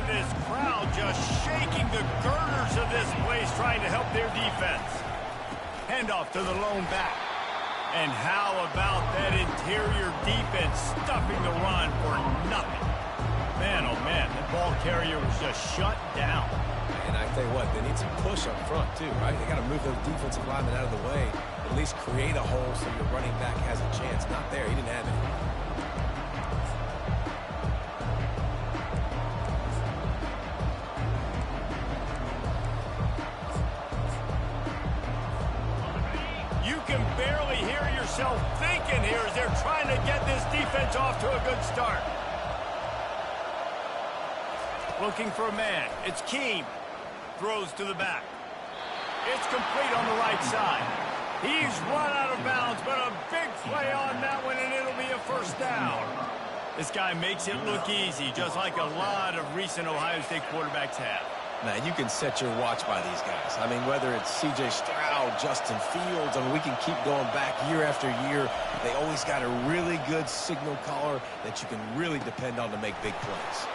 this crowd just shaking the girders of this place trying to help their defense. Handoff to the lone back. And how about that interior defense stuffing the run for nothing? Man, oh man, the ball carrier was just shut down. And I tell you what, they need some push up front too, right? They got to move those defensive linemen out of the way, at least create a hole so your running back has a chance. Not there, he didn't have any. You can barely hear yourself thinking here as they're trying to get this defense off to a good start. Looking for a man. It's Keem. Throws to the back. It's complete on the right side. He's run out of bounds, but a big play on that one, and it'll be a first down. This guy makes it look easy, just like a lot of recent Ohio State quarterbacks have. Man, you can set your watch by these guys. I mean, whether it's C.J. Stroud, Justin Fields, I mean, we can keep going back year after year. They always got a really good signal caller that you can really depend on to make big plays.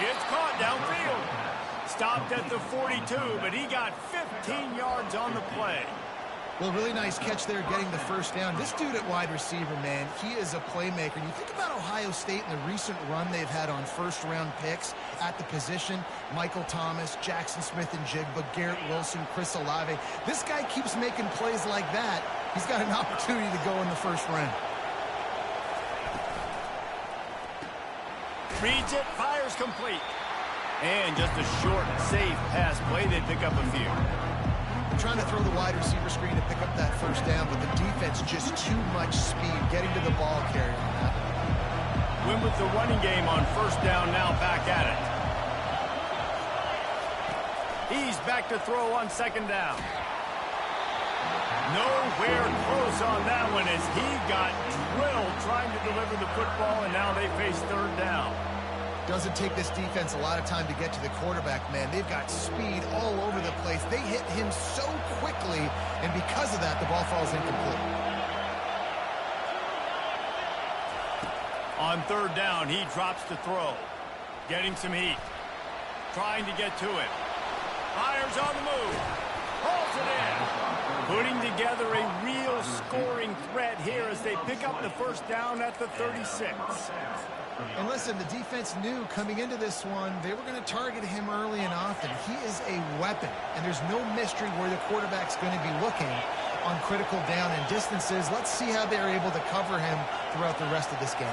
It's caught downfield. Stopped at the 42, but he got 15 yards on the play. Well, really nice catch there getting the first down. This dude at wide receiver, man, he is a playmaker. And you think about Ohio State and the recent run they've had on first-round picks at the position. Michael Thomas, Jackson Smith and Jigba, Garrett Wilson, Chris Olave. This guy keeps making plays like that. He's got an opportunity to go in the first round. Reads it, fires complete. And just a short, safe pass play. They pick up a few. Trying to throw the wide receiver screen to pick up that first down, but the defense just too much speed getting to the ball carrier on that. Win with the running game on first down, now back at it. He's back to throw on second down. Nowhere close on that one as he got drilled trying to deliver the football, and now they face third down. Doesn't take this defense a lot of time to get to the quarterback, man. They've got speed all over the place. They hit him so quickly, and because of that, the ball falls incomplete. On third down, he drops to throw. Getting some heat. Trying to get to it. Fires on the move. Pulls it in. Putting together a real scoring threat here as they pick up the first down at the 36. And listen, the defense knew coming into this one, they were going to target him early and often. He is a weapon, and there's no mystery where the quarterback's going to be looking on critical down and distances. Let's see how they're able to cover him throughout the rest of this game.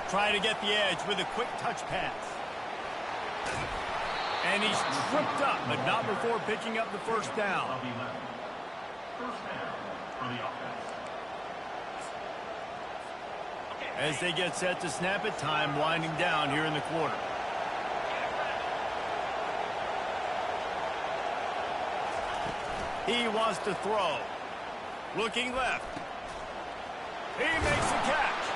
Trying to get the edge with a quick touch pass. And he's tripped up, but not before picking up the first down. As they get set to snap it, time winding down here in the quarter. He wants to throw. Looking left. He makes the catch.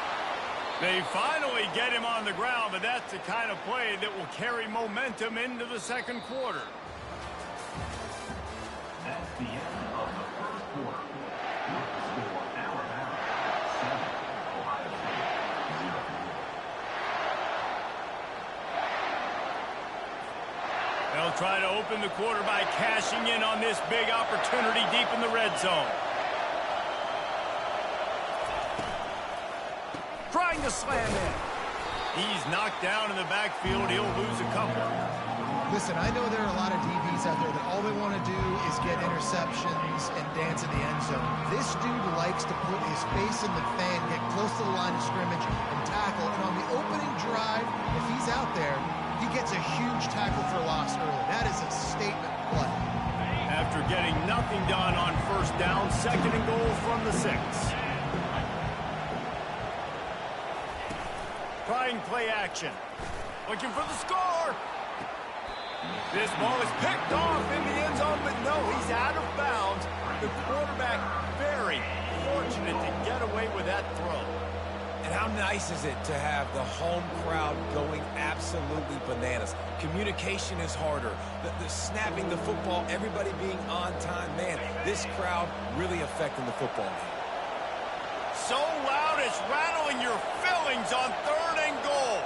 They finally get him on the ground, but that's the kind of play that will carry momentum into the second quarter. That's the end of the first quarter. With the score, Alabama 7, Ohio State 0. They'll try to open the quarter by cashing in on this big opportunity deep in the red zone. Trying to slam in. He's knocked down in the backfield. He'll lose a couple. Listen, I know there are a lot of DBs out there that all they want to do is get interceptions and dance in the end zone. This dude likes to put his face in the fan, get close to the line of scrimmage, and tackle. And on the opening drive, if he's out there, he gets a huge tackle for loss early. That is a statement play. After getting nothing done on first down, second and goal from the 6. Trying play action. Looking for the score. This ball is picked off in the end zone, but no, he's out of bounds. The quarterback very fortunate to get away with that throw. And how nice is it to have the home crowd going absolutely bananas? Communication is harder. The snapping the football, everybody being on time. Man, this crowd really affecting the football game. So loud it's rattling your fillings on 3rd and goal.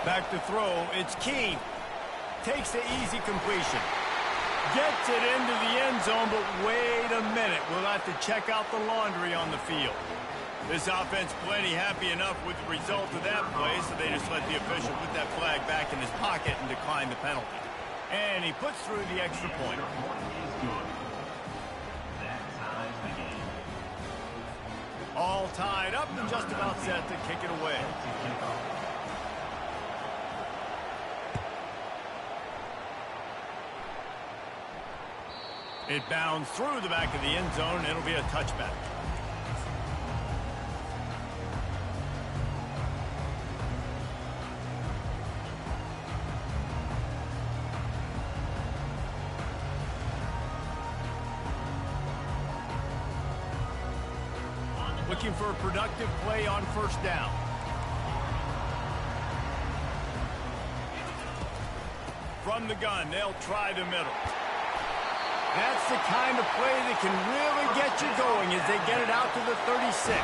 Back to throw, it's Keem. Takes the easy completion. Gets it into the end zone, but wait a minute. We'll have to check out the laundry on the field. This offense plenty happy enough with the result of that play, so they just let the official put that flag back in his pocket and decline the penalty. And he puts through the extra point. All tied up and just about set to kick it away. It bounds through the back of the end zone, and it'll be a touchback. Looking for a productive play on 1st down. From the gun, they'll try the middle. That's the kind of play that can really get you going as they get it out to the 36.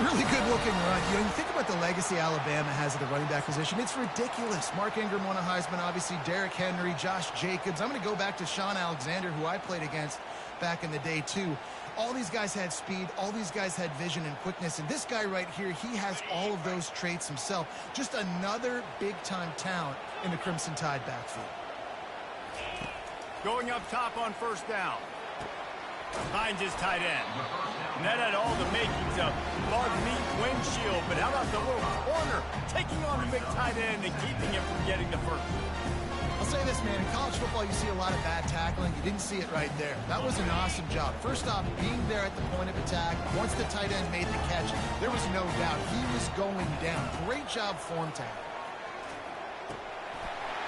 Really good-looking run. You know, you think about the legacy Alabama has at the running back position. It's ridiculous. Mark Ingram won a Heisman, obviously. Derrick Henry, Josh Jacobs. I'm going to go back to Sean Alexander, who I played against back in the day, too. All these guys had speed. All these guys had vision and quickness. And this guy right here, he has all of those traits himself. Just another big-time talent in the Crimson Tide backfield. Going up top on 1st down. Finds his tight end. And that had all the makings of bug meat windshield. But how about the little corner taking on the big tight end and keeping him from getting the first? I'll say this, man. In college football, you see a lot of bad tackling. You didn't see it right there. That was an awesome job. First off, being there at the point of attack. Once the tight end made the catch, there was no doubt he was going down. Great job form tackle.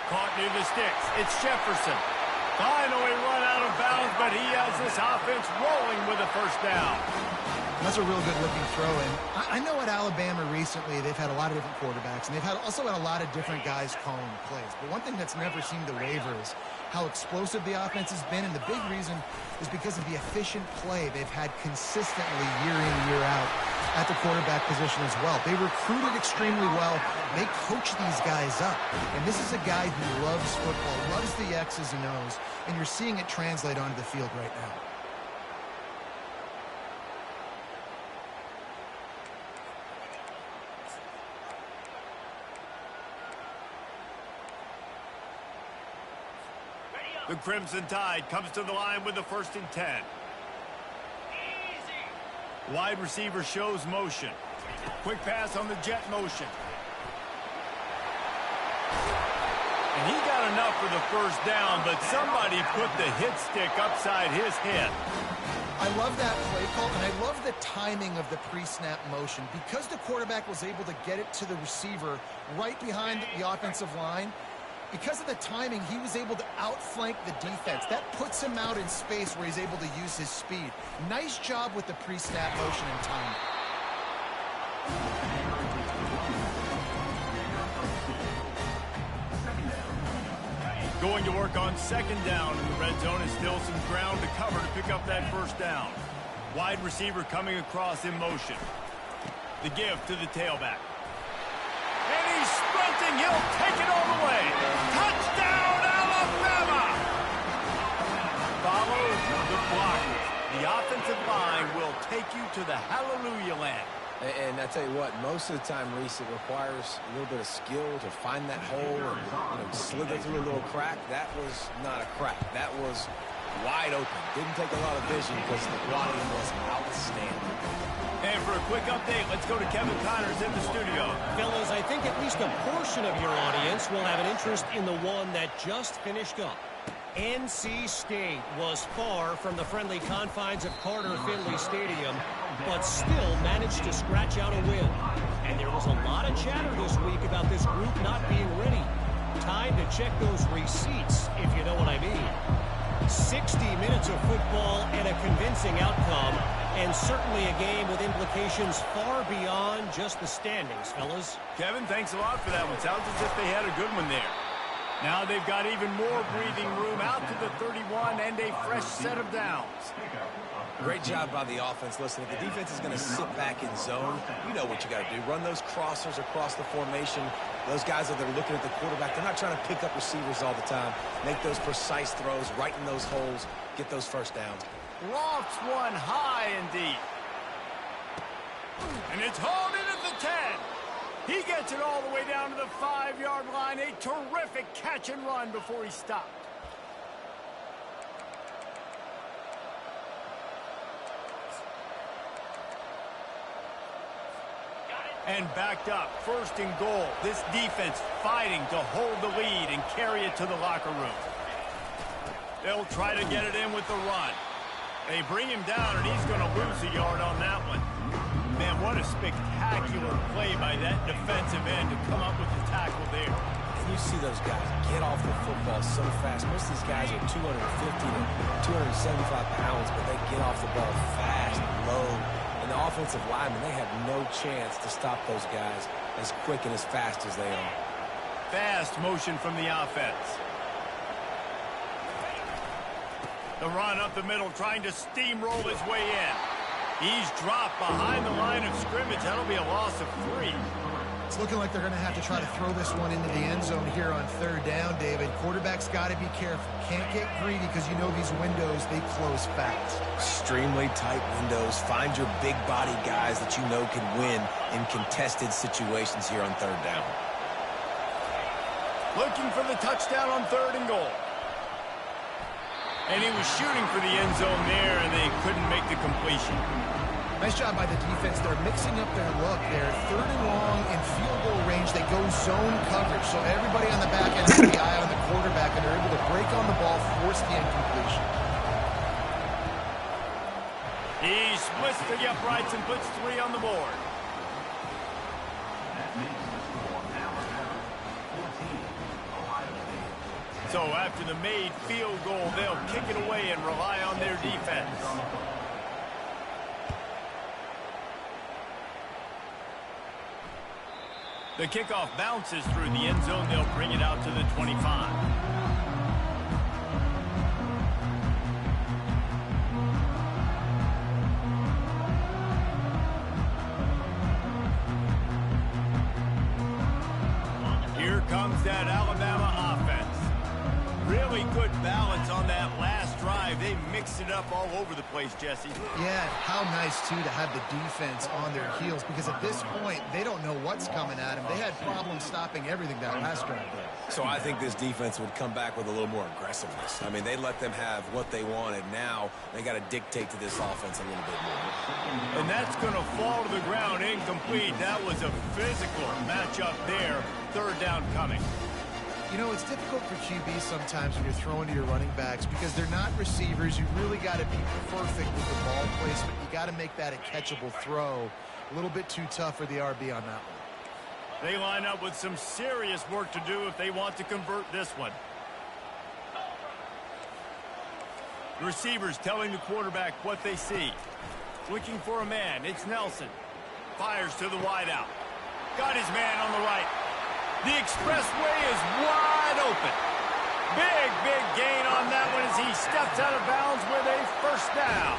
Caught near the sticks. It's Jefferson. Finally run out of bounds, but he has this offense rolling with a 1st down. That's a real good-looking throw. And I know at Alabama recently they've had a lot of different quarterbacks, and they've also had a lot of different guys calling plays. But one thing that's never seemed to waver is how explosive the offense has been, and the big reason is because of the efficient play they've had consistently year in, year out at the quarterback position as well. They recruited extremely well. They coach these guys up. And this is a guy who loves football, loves the X's and O's, and you're seeing it translate onto the field right now. The Crimson Tide comes to the line with the 1st and 10. Wide receiver shows motion. Quick pass on the jet motion. And he got enough for the 1st down, but somebody put the hit stick upside his head. I love that play call, and I love the timing of the pre-snap motion. Because the quarterback was able to get it to the receiver right behind the offensive line, because of the timing, he was able to outflank the defense. That puts him out in space where he's able to use his speed. Nice job with the pre-snap motion and timing. Going to work on 2nd down in the red zone, is still some ground to cover to pick up that 1st down. Wide receiver coming across in motion. The give to the tailback. And he's sprinting. He'll take it all the way. Touchdown, Alabama! Follow the blockers. The offensive line will take you to the hallelujah land. And I tell you what, most of the time, Reese, it requires a little bit of skill to find that hole and slither through a little crack. That was not a crack. That was wide open. Didn't take a lot of vision because the blocking was outstanding. And for a quick update, let's go to Kevin Connors in the studio. Fellas, I think at least a portion of your audience will have an interest in the one that just finished up. NC State was far from the friendly confines of Carter Finley Stadium, but still managed to scratch out a win. And there was a lot of chatter this week about this group not being ready. Time to check those receipts, if you know what I mean. 60 minutes of football and a convincing outcome, and certainly a game with implications far beyond just the standings, fellas. Kevin, thanks a lot for that one. Sounds as if they had a good one there. Now they've got even more breathing room out to the 31 and a fresh set of downs. Great job by the offense. Listen, if the defense is going to sit back in zone, you know what you got to do. Run those crossers across the formation. Those guys that are looking at the quarterback, they're not trying to pick up receivers all the time. Make those precise throws right in those holes. Get those first downs. Lofts one high and deep. And it's hauled in at the 10. He gets it all the way down to the 5-yard line. A terrific catch and run before he stopped. And backed up, 1st and goal. This defense fighting to hold the lead and carry it to the locker room. They'll try to get it in with the run. They bring him down, and he's going to lose a yard on that one. Man, what a spectacular play by that defensive end to come up with the tackle there. And you see those guys get off the football so fast. Most of these guys are 250 to 275 pounds, but they get off the ball fast, low. And the offensive linemen, they have no chance to stop those guys as quick and as fast as they are. Fast motion from the offense. The run up the middle, trying to steamroll his way in. He's dropped behind the line of scrimmage. That'll be a loss of 3. It's looking like they're going to have to try to throw this one into the end zone here on 3rd down, David. Quarterback's got to be careful. Can't get greedy because you know these windows, they close fast. Extremely tight windows. Find your big body guys that you know can win in contested situations here on 3rd down. Looking for the touchdown on 3rd and goal. And he was shooting for the end zone there, and they couldn't make the completion. Nice job by the defense. They're mixing up their look. They're 3rd and long in field goal range. They go zone coverage. So everybody on the back end has the eye on the quarterback, and they're able to break on the ball, force the incompletion. He splits the uprights and puts 3 on the board. That makes the score Alabama 14, Ohio State. So after the made field goal, they'll kick it away and rely on their defense. The kickoff bounces through the end zone. They'll bring it out to the 25. Here comes that Alabama offense. Really good balance on that last drive. They mixed it up all over the place, Jesse. Yeah, how nice, too, to have the defense on their heels, because at this point, they don't know what's coming at them. They had problems stopping everything that last drive. So I think this defense would come back with a little more aggressiveness. I mean, they let them have what they wanted. Now they got to dictate to this offense a little bit more. And that's going to fall to the ground incomplete. That was a physical matchup there. 3rd down coming. You know, it's difficult for QB sometimes when you're throwing to your running backs because they're not receivers. You really got to be perfect with the ball placement. You got to make that a catchable throw. A little bit too tough for the RB on that one. They line up with some serious work to do if they want to convert this one. The receivers telling the quarterback what they see. Looking for a man. It's Nelson. Fires to the wideout. Got his man on the right. The expressway is wide open. Big gain on that one as he steps out of bounds with a 1st down.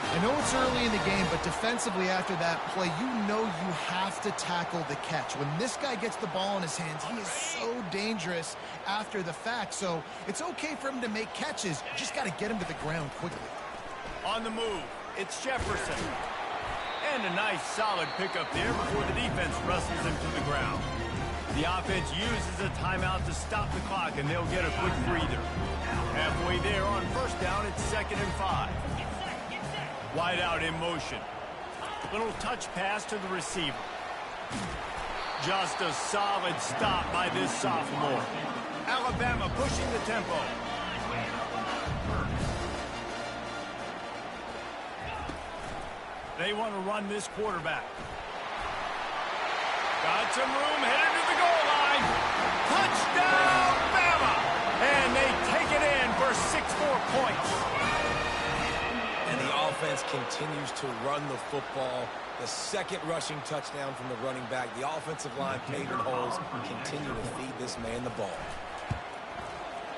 I know it's early in the game, but defensively after that play, you know you have to tackle the catch. When this guy gets the ball in his hands, he is so dangerous after the fact. So it's okay for him to make catches. You just got to get him to the ground quickly. On the move, it's Jefferson. And a nice solid pickup there before the defense wrestles him to the ground. The offense uses a timeout to stop the clock, and they'll get a quick breather. Halfway there on 1st down, it's 2nd and 5. Wide out in motion. Little touch pass to the receiver. Just a solid stop by this sophomore. Alabama pushing the tempo. They want to run this quarterback. Got some room, headed to the goal line. Touchdown, Bama! And they take it in for 6 more offense continues to run the football. The second rushing touchdown from the running back. The offensive line paving holes. Continue to feed this man the ball.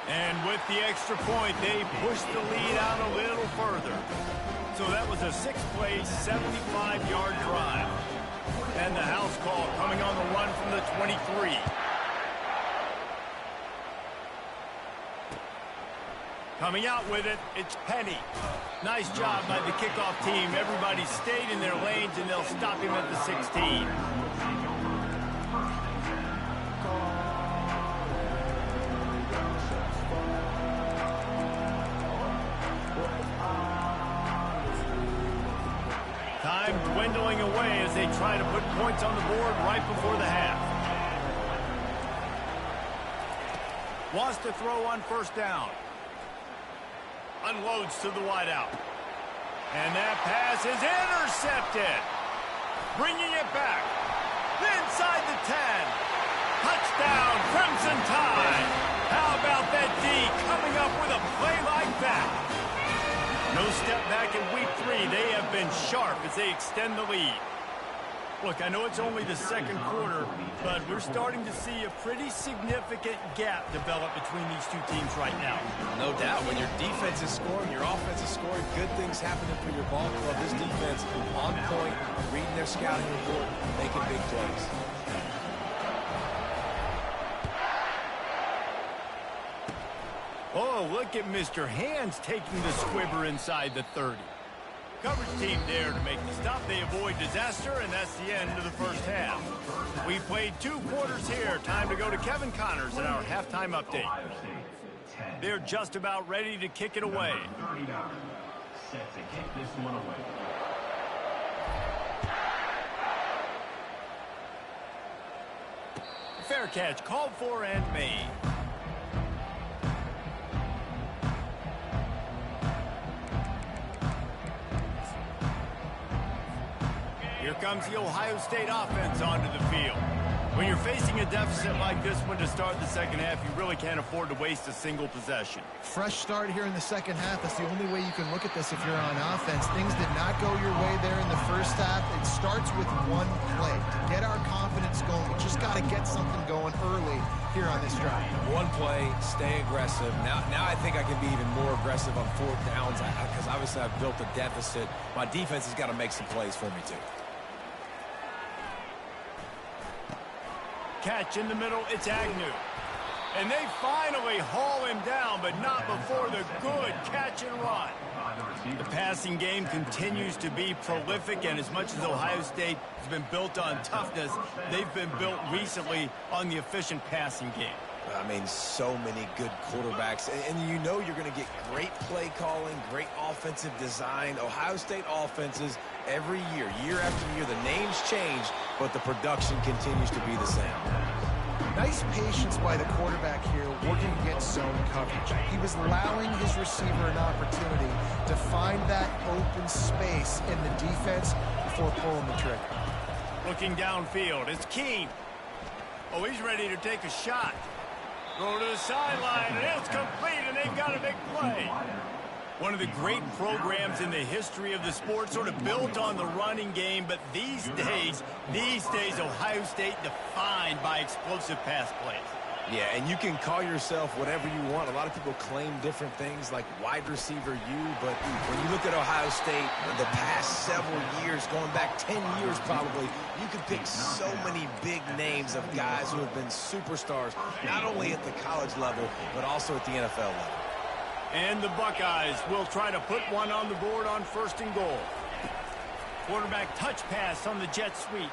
And with the extra point, they pushed the lead out a little further. So that was a 6-play, 75-yard drive. And the house call coming on the run from the 23. Coming out with it, it's Penny. Nice job by the kickoff team. Everybody stayed in their lanes, and they'll stop him at the 16. Time dwindling away as they try to put points on the board right before the half. Wants to throw on first down. Unloads to the wideout. And that pass is intercepted. Bringing it back. Inside the 10. Touchdown, Crimson Tide. How about that D coming up with a play like that? No step back in week 3. They have been sharp as they extend the lead. Look, I know it's only the second quarter, but we're starting to see a pretty significant gap develop between these two teams right now. No doubt. When your defense is scoring, your offense is scoring, good things happening for your ball club. This defense on point, reading their scouting report, making big plays. Oh, look at Mr. Hands taking the squibber inside the 30. Coverage team there to make the stop. They avoid disaster, and that's the end of the first half. We played 2 quarters here. Time to go to Kevin Connors in our halftime update. They're just about ready to kick it away. Set to kick this one away. Fair catch, called for and made. Here comes the Ohio State offense onto the field. When you're facing a deficit like this one to start the second half, you really can't afford to waste a single possession. Fresh start here in the second half. That's the only way you can look at this if you're on offense. Things did not go your way there in the first half. It starts with one play. To get our confidence going, we just got to get something going early here on this drive. One play, stay aggressive. Now I think I can be even more aggressive on 4th downs because obviously I've built a deficit. My defense has got to make some plays for me too. Catch in the middle, it's Agnew. And they finally haul him down, but not before the good catch and run. The passing game continues to be prolific, and as much as Ohio State has been built on toughness, they've been built recently on the efficient passing game. I mean, so many good quarterbacks, and you know you're going to get great play calling, great offensive design. Ohio State offenses every year, year after year, the names change, but the production continues to be the same. Nice patience by the quarterback here working against zone coverage. He was allowing his receiver an opportunity to find that open space in the defense before pulling the trigger. Looking downfield, it's Keene. Oh, he's ready to take a shot. Go to the sideline, and it's complete, and they've got a big play. One of the great programs in the history of the sport, sort of built on the running game, but these days, Ohio State defined by explosive pass plays. Yeah, and you can call yourself whatever you want. A lot of people claim different things like wide receiver U, but when you look at Ohio State, the past several years, going back 10 years probably, you can pick so many big names of guys who have been superstars, not only at the college level, but also at the NFL level. And the Buckeyes will try to put one on the board on 1st and goal. Quarterback touch pass on the jet sweep.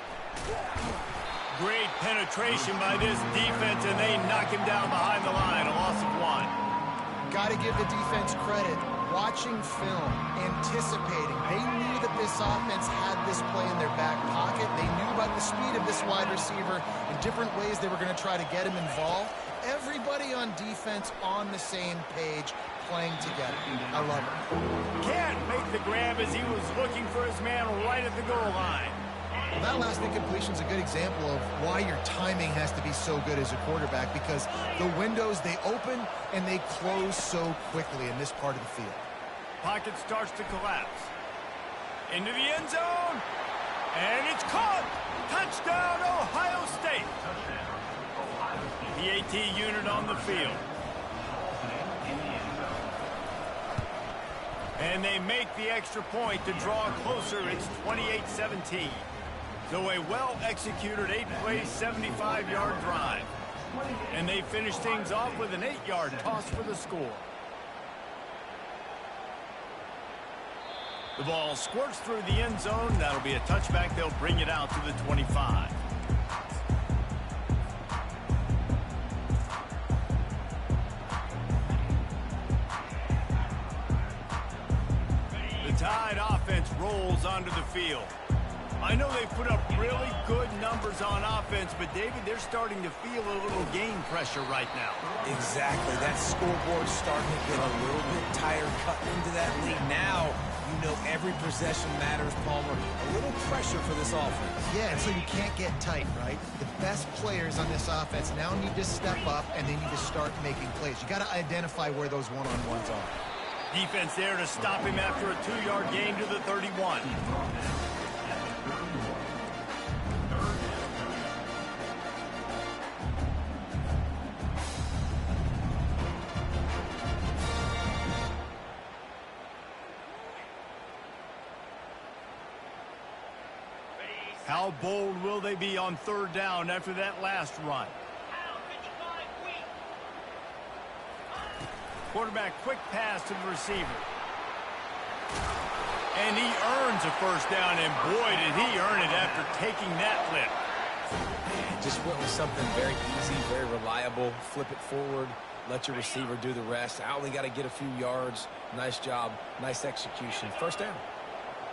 Great penetration by this defense, and they knock him down behind the line, a loss of 1. Got to give the defense credit. Watching film, anticipating. They knew that this offense had this play in their back pocket. They knew about the speed of this wide receiver in different ways they were going to try to get him involved. Everybody on defense on the same page, playing together. I love it. Can't make the grab as he was looking for his man right at the goal line. Well, that last incompletion is a good example of why your timing has to be so good as a quarterback, because the windows, they open and they close so quickly in this part of the field. Pocket starts to collapse. Into the end zone. And it's caught. Touchdown, Ohio State. The AT unit on the field. And they make the extra point to draw closer. It's 28-17. So a well-executed 8-play, 75-yard drive. And they finish things off with an 8-yard toss for the score. The ball squirts through the end zone. That'll be a touchback. They'll bring it out to the 25. The Tide offense rolls onto the field. I know they put up really good numbers on offense, but, David, they're starting to feel a little game pressure right now. Exactly. That scoreboard's starting to get a little bit tired cutting into that lead. Now, you know every possession matters, Palmer. A little pressure for this offense. Yeah, and so you can't get tight, right? The best players on this offense now need to step up, and they need to start making plays. You got to identify where those one-on-ones are. Defense there to stop him after a 2-yard gain to the 31. How bold will they be on 3rd down after that last run? Quarterback quick pass to the receiver. And he earns a 1st down, and boy, did he earn it after taking that lift. Just went with something very easy, very reliable. Flip it forward, let your receiver do the rest. I only got to get a few yards. Nice job, nice execution. 1st down.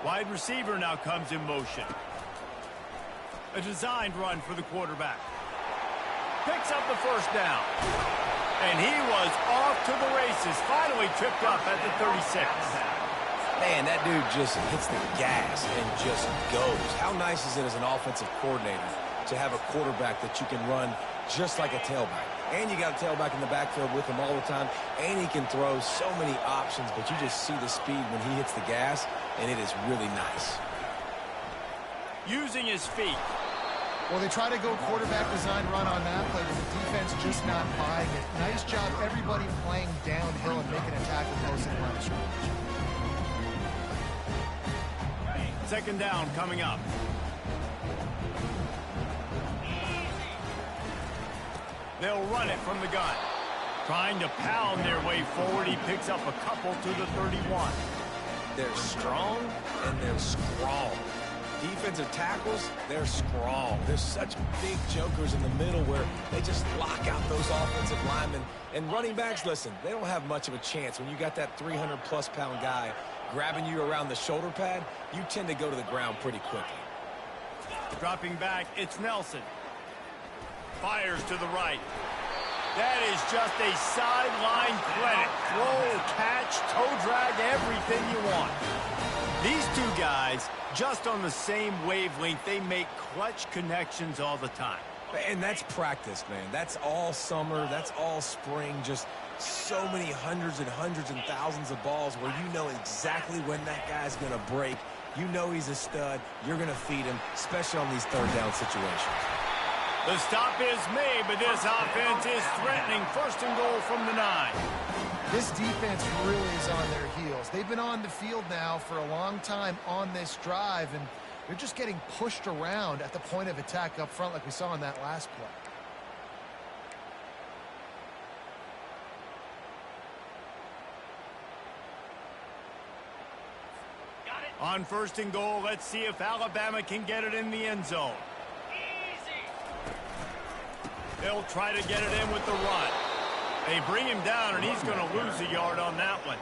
Wide receiver now comes in motion. A designed run for the quarterback. Picks up the 1st down. And he was off to the races. Finally tripped up at the 36. Man, that dude just hits the gas and just goes. How nice is it as an offensive coordinator to have a quarterback that you can run just like a tailback? And you got a tailback in the backfield with him all the time. And he can throw so many options, but you just see the speed when he hits the gas, and it is really nice. Using his feet. Well, they try to go quarterback design run on that play, but the defense just not buying it. Nice job, everybody playing downhill and making a tackle close in the line of scrimmage. 2nd down coming up. They'll run it from the gun. Trying to pound their way forward. He picks up a couple to the 31. They're strong and they're strong. Defensive tackles, they're strong. There's such big jokers in the middle where they just lock out those offensive linemen. And running backs, listen, they don't have much of a chance. When you got that 300-plus pound guy grabbing you around the shoulder pad, you tend to go to the ground pretty quickly. Dropping back, it's Nelson. Fires to the right. That is just a sideline clinic. Throw, catch, toe drag, everything you want. These two guys, just on the same wavelength, they make clutch connections all the time. And that's practice, man. That's all summer. That's all spring. Just so many hundreds and thousands of balls where you know exactly when that guy's going to break. You know he's a stud. You're going to feed him, especially on these 3rd down situations. The stop is made, but this offense is threatening. 1st and goal from the 9. This defense really is on their heels. They've been on the field now for a long time on this drive, and they're just getting pushed around at the point of attack up front like we saw in that last play. On 1st and goal, let's see if Alabama can get it in the end zone. They'll try to get it in with the run. They bring him down, and he's going to lose a yard on that one.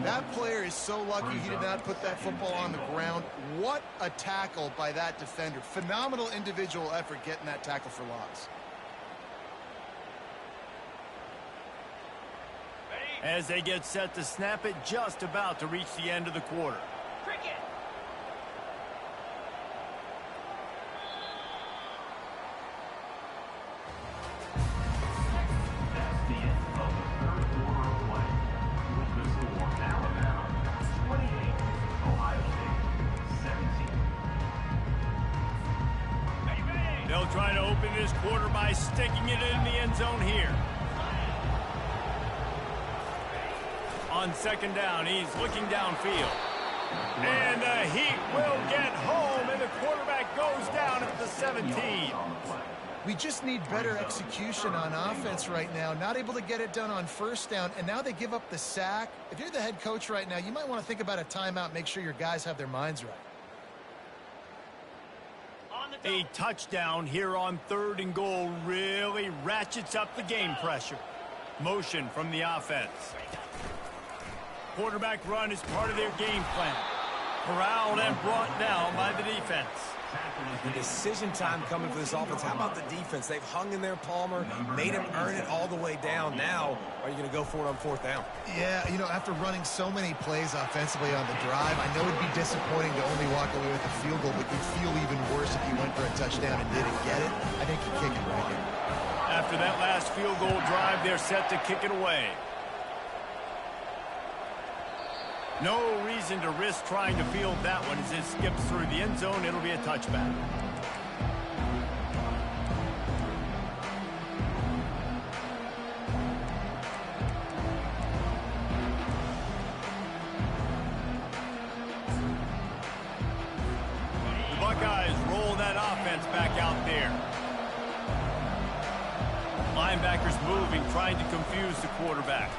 That player is so lucky he did not put that football on the ground. What a tackle by that defender. Phenomenal individual effort getting that tackle for loss. As they get set to snap it, just about to reach the end of the quarter. rewarded his quarter by sticking it in the end zone here. On second down, he's looking downfield. And the Heat will get home, and the quarterback goes down at the 17. We just need better execution on offense right now. Not able to get it done on first down, and now they give up the sack. If you're the head coach right now, you might want to think about a timeout, make sure your guys have their minds right. A touchdown here on 3rd and goal really ratchets up the game pressure. Motion from the offense. Quarterback run is part of their game plan. Corralled and brought down by the defense. The decision time coming for this offense. How about the defense? They've hung in there, Palmer, made him earn it all the way down. Now, are you going to go for it on 4th down? Yeah, you know, after running so many plays offensively on the drive, I know it'd be disappointing to only walk away with a field goal, but you'd feel even worse if you went for a touchdown and didn't get it. I think you kick it right here. After that last field goal drive, they're set to kick it away. No reason to risk trying to field that one as it skips through the end zone. It'll be a touchback. The Buckeyes roll that offense back out there. Linebackers moving, trying to confuse the quarterback.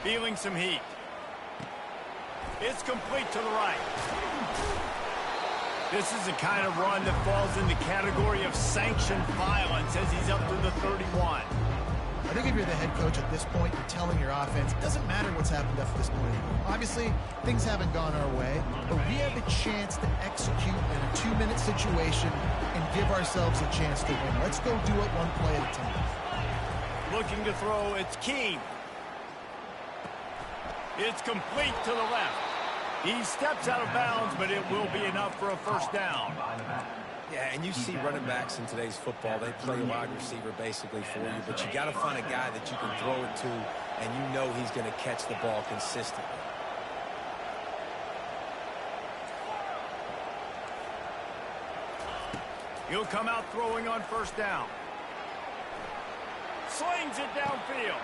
Feeling some heat. It's complete to the right. This is the kind of run that falls in the category of sanctioned violence as he's up to the 31. I think if you're the head coach at this point, you're telling your offense, it doesn't matter what's happened up to this point. Obviously, things haven't gone our way, but we have a chance to execute in a 2-minute situation and give ourselves a chance to win. Let's go do it one play at a time. Looking to throw, it's Keem. It's complete to the left. He steps out of bounds, but it will be enough for a first down. Yeah, and you see running backs in today's football, they play wide receiver basically for you, but you got to find a guy that you can throw it to, and you know he's going to catch the ball consistently. He'll come out throwing on first down. Slings it downfield.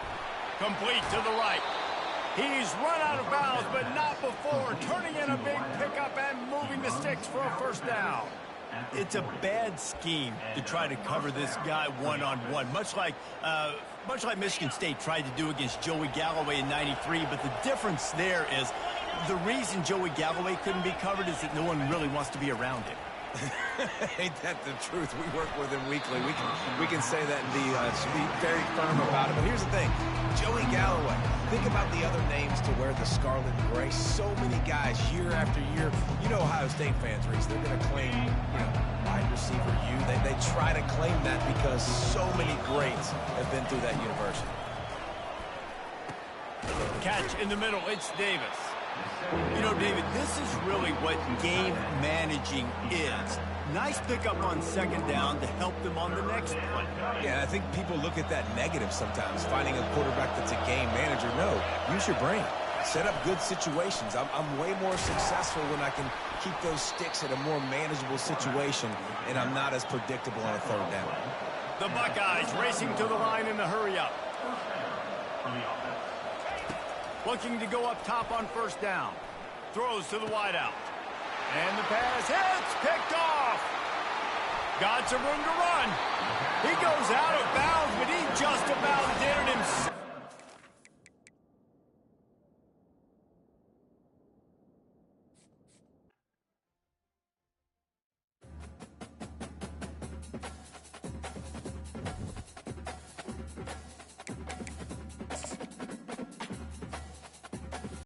Complete to the right. He's run out of bounds, but not before turning in a big pickup and moving the sticks for a first down. It's a bad scheme to try to cover this guy one-on-one, much like Michigan State tried to do against Joey Galloway in '93. But the difference there is the reason Joey Galloway couldn't be covered is that no one really wants to be around him. Ain't that the truth? We work with him weekly. We can say that and be very firm about it. But here's the thing. Joey Galloway. Think about the other names to wear the scarlet and gray. So many guys year after year. You know Ohio State fans, Reese, they're going to claim, wide receiver U. They try to claim that because so many greats have been through that university. Catch in the middle. It's Davis. You know, David, this is really what game managing is. Nice pickup on second down to help them on the next play. Yeah, I think people look at that negative sometimes, finding a quarterback that's a game manager. No, use your brain. Set up good situations. I'm way more successful when I can keep those sticks at a more manageable situation, and I'm not as predictable on a third down. The Buckeyes racing to the line in the hurry-up. Looking to go up top on first down. Throws to the wideout. And the pass hits, picked off. Got some room to run. He goes out of bounds, but he just about did it himself.